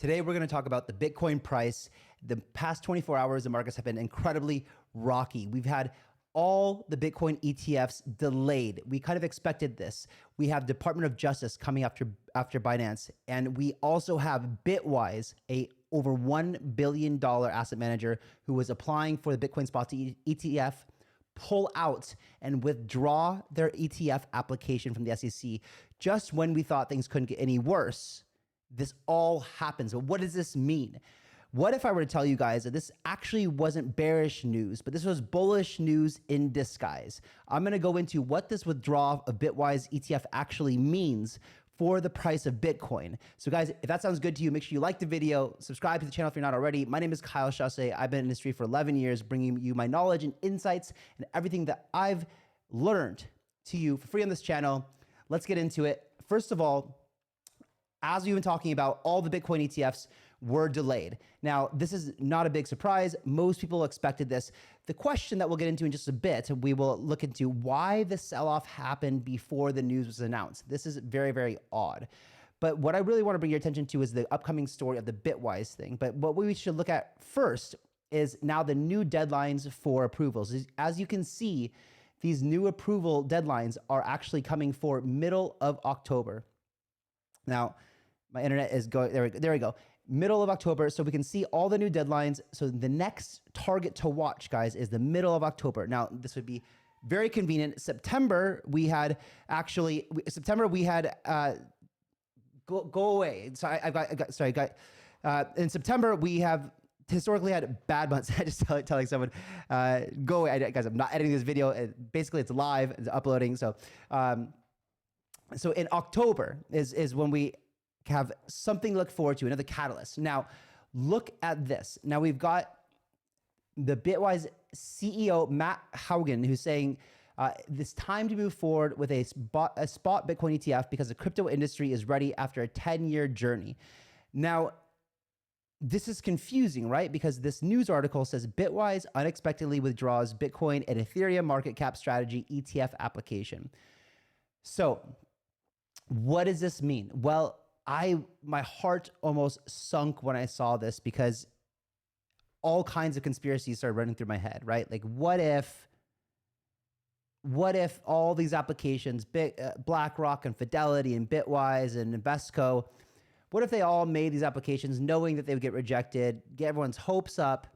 Today, we're going to talk about the Bitcoin price. The past 24 hours, the markets have been incredibly rocky. We've had all the Bitcoin ETFs delayed. We kind of expected this. We have Department of Justice coming after Binance. And we also have Bitwise, a over $1 billion asset manager who was applying for the Bitcoin spot ETF, pull out and withdraw their ETF application from the SEC just when we thought things couldn't get any worse. This all happens. But what does this mean? What if I were to tell you guys that this actually wasn't bearish news, but this was bullish news in disguise? I'm going to go into what this withdrawal of Bitwise ETF actually means for the price of Bitcoin. So guys, if that sounds good to you, make sure you like the video, subscribe to the channel if you're not already. My name is Kyle Chasse. I've been in the industry for 11 years, bringing you my knowledge and insights and everything that I've learned to you for free on this channel. Let's get into it. First of all, as we've been talking about, all the Bitcoin ETFs were delayed. Now, this is not a big surprise. Most people expected this. The question that we'll get into in just a bit, we will look into why the sell-off happened before the news was announced. This is very, very odd. But what I really want to bring your attention to is the upcoming story of the Bitwise thing. But what we should look at first is now the new deadlines for approvals. As you can see, these new approval deadlines are actually coming for middle of October. Now, my internet is going, there we go. Middle of October, so we can see all the new deadlines. So the next target to watch, guys, is the middle of October. Now, this would be very convenient. September, we had go away. So in September, we have historically had bad months. I just telling someone, go away. Guys, I'm not editing this video. Basically, it's live, it's uploading. So in October is when we have something to look forward to, another catalyst. Now, look at this. Now, we've got the Bitwise CEO, Matt Haugen, who's saying it's time to move forward with a spot Bitcoin ETF because the crypto industry is ready after a 10-year journey. Now, this is confusing, right? Because this news article says Bitwise unexpectedly withdraws Bitcoin and Ethereum market cap strategy ETF application. So what does this mean? Well, my heart almost sunk when I saw this because all kinds of conspiracies started running through my head, right? Like, what if all these applications, BlackRock and Fidelity and Bitwise and Invesco, what if they all made these applications knowing that they would get rejected, get everyone's hopes up,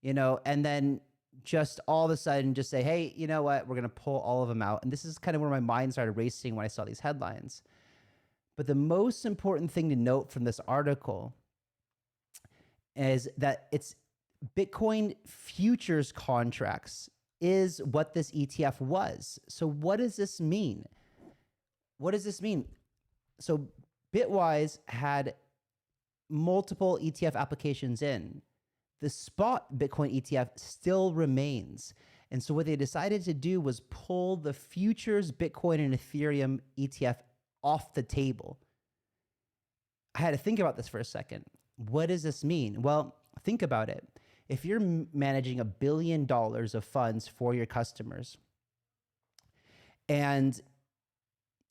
and then just all of a sudden just say, hey, you know what, we're going to pull all of them out. And this is kind of where my mind started racing when I saw these headlines. But the most important thing to note from this article is that it's Bitcoin futures contracts is what this ETF was. So what does this mean? What does this mean? So Bitwise had multiple ETF applications in. The spot Bitcoin ETF still remains. And so what they decided to do was pull the futures Bitcoin and Ethereum ETF off the table. I had to think about this for a second. What does this mean? Well, think about it. If you're managing $1 billion of funds for your customers and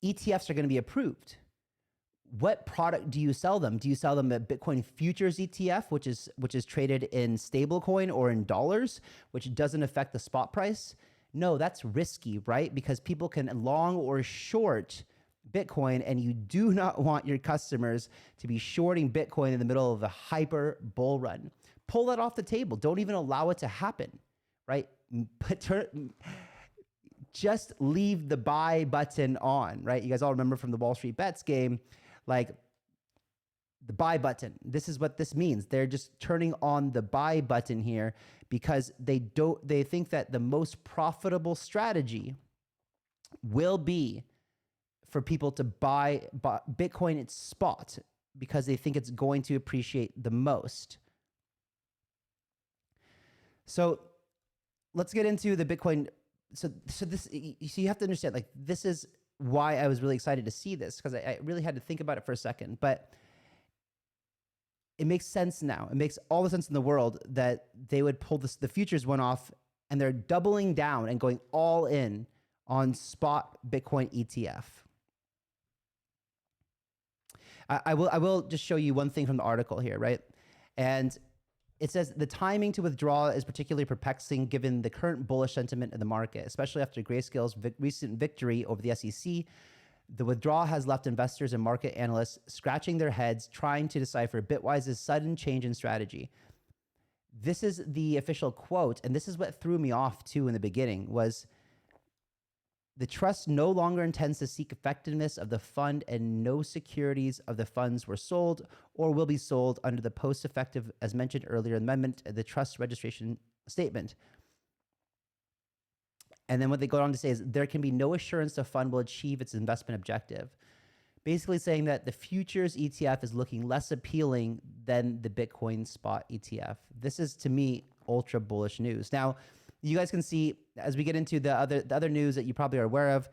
ETFs are going to be approved, what product do you sell them? Do you sell them a Bitcoin futures ETF, which is traded in stablecoin or in dollars, which doesn't affect the spot price? No, that's risky, right? Because people can long or short Bitcoin, and you do not want your customers to be shorting Bitcoin in the middle of a hyper bull run. Pull that off the table. Don't even allow it to happen, right? Just leave the buy button on, right? You guys all remember from the Wall Street Bets game, like the buy button. This is what this means. They're just turning on the buy button here because they think that the most profitable strategy will be for people to buy Bitcoin at spot because they think it's going to appreciate the most. So let's get into the Bitcoin. So you have to understand, like, this is why I was really excited to see this, because I really had to think about it for a second, but it makes sense now. It makes all the sense in the world that they would pull the futures one off, and they're doubling down and going all in on spot Bitcoin ETF. I will just show you one thing from the article here, right? And it says the timing to withdraw is particularly perplexing given the current bullish sentiment in the market, especially after Grayscale's recent victory over the SEC. The withdrawal has left investors and market analysts scratching their heads trying to decipher Bitwise's sudden change in strategy. This is the official quote, and this is what threw me off too in the beginning, was the trust no longer intends to seek effectiveness of the fund, and no securities of the funds were sold or will be sold under the post-effective, as mentioned earlier, amendment of the trust registration statement. And then what they go on to say is there can be no assurance the fund will achieve its investment objective. Basically saying that the futures ETF is looking less appealing than the Bitcoin spot ETF. This is, to me, ultra bullish news. Now, you guys can see as we get into the other news that you probably are aware of,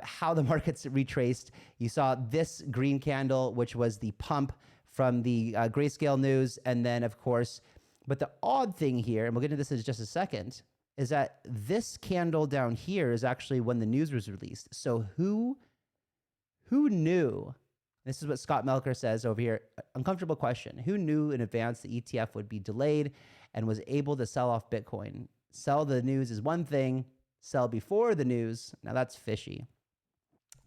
how the market's retraced. You saw this green candle, which was the pump from the Grayscale news. And then, of course, but the odd thing here, and we'll get into this in just a second, is that this candle down here is actually when the news was released. So who knew? This is what Scott Melker says over here. Uncomfortable question. Who knew in advance the ETF would be delayed and was able to sell off Bitcoin? Sell the news is one thing, sell before the news, now that's fishy.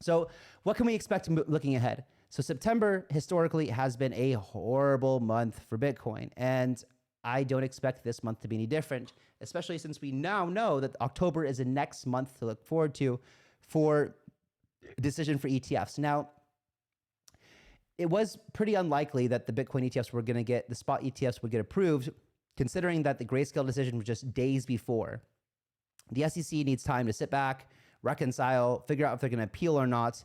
So what can we expect looking ahead? So September historically has been a horrible month for Bitcoin, and I don't expect this month to be any different, especially since we now know that October is the next month to look forward to for decision for ETFs. Now, it was pretty unlikely that the Bitcoin ETFs were going to get, the spot ETFs would get approved, considering that the Grayscale decision was just days before. The SEC needs time to sit back, reconcile, figure out if they're going to appeal or not.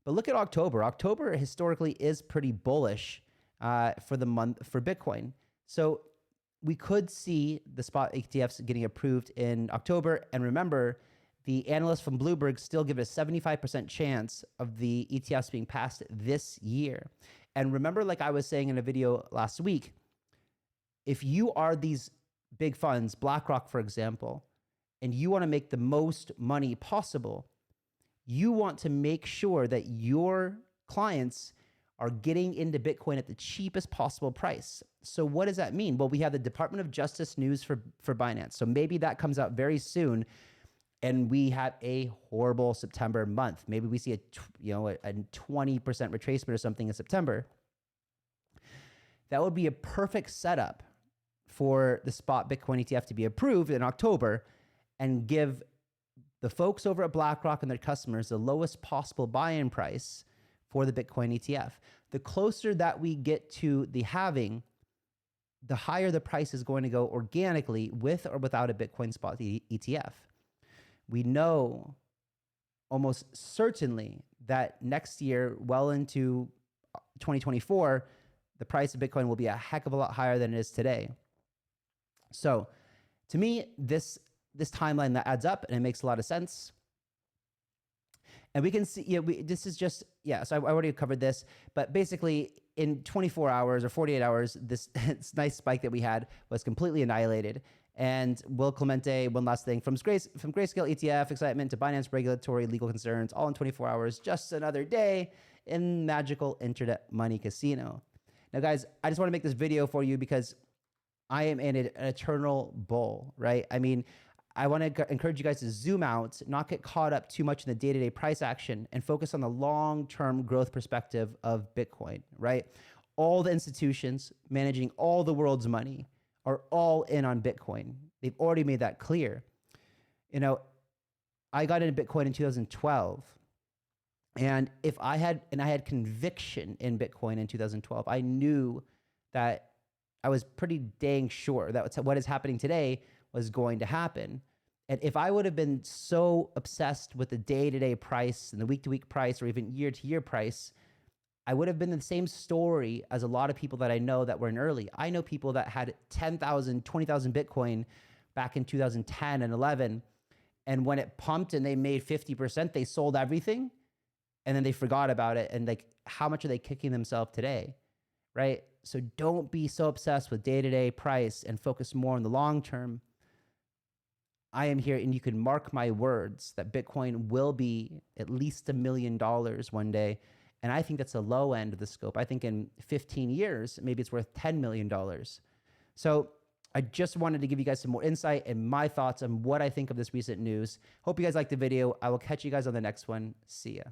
But look at October. October historically is pretty bullish for the month for Bitcoin. So we could see the spot ETFs getting approved in October. And remember, the analysts from Bloomberg still give it a 75% chance of the ETFs being passed this year. And remember, like I was saying in a video last week, if you are these big funds, BlackRock, for example, and you want to make the most money possible, you want to make sure that your clients are getting into Bitcoin at the cheapest possible price. So what does that mean? Well, we have the Department of Justice news for Binance. So maybe that comes out very soon, and we have a horrible September month. Maybe we see a 20% retracement or something in September. That would be a perfect setup for the spot Bitcoin ETF to be approved in October and give the folks over at BlackRock and their customers the lowest possible buy-in price for the Bitcoin ETF. The closer that we get to the halving, the higher the price is going to go organically with or without a Bitcoin spot ETF. We know almost certainly that next year, well into 2024, the price of Bitcoin will be a heck of a lot higher than it is today. So to me, this timeline that adds up and it makes a lot of sense. And we can see, this is just, so I already covered this, but basically in 24 hours or 48 hours, this nice spike that we had was completely annihilated. And Will Clemente, one last thing, from Grayscale ETF excitement to Binance regulatory legal concerns, all in 24 hours, just another day in magical internet money casino. Now, guys, I just want to make this video for you because I am in an eternal bull, right? I mean, I want to encourage you guys to zoom out, not get caught up too much in the day-to-day price action, and focus on the long-term growth perspective of Bitcoin, right? All the institutions managing all the world's money are all in on Bitcoin. They've already made that clear. I got into Bitcoin in 2012. And I had conviction in Bitcoin in 2012. I knew that I was pretty dang sure that what is happening today was going to happen. And if I would have been so obsessed with the day-to-day price and the week-to-week price or even year-to-year price, I would have been the same story as a lot of people that I know that were in early. I know people that had 10,000, 20,000 Bitcoin back in 2010 and 11. And when it pumped and they made 50%, they sold everything. And then they forgot about it. And like, how much are they kicking themselves today? Right? So don't be so obsessed with day-to-day price and focus more on the long term. I am here, and you can mark my words that Bitcoin will be at least $1 million one day. And I think that's the low end of the scope. I think in 15 years, maybe it's worth $10 million. So I just wanted to give you guys some more insight and my thoughts on what I think of this recent news. Hope you guys liked the video. I will catch you guys on the next one. See ya.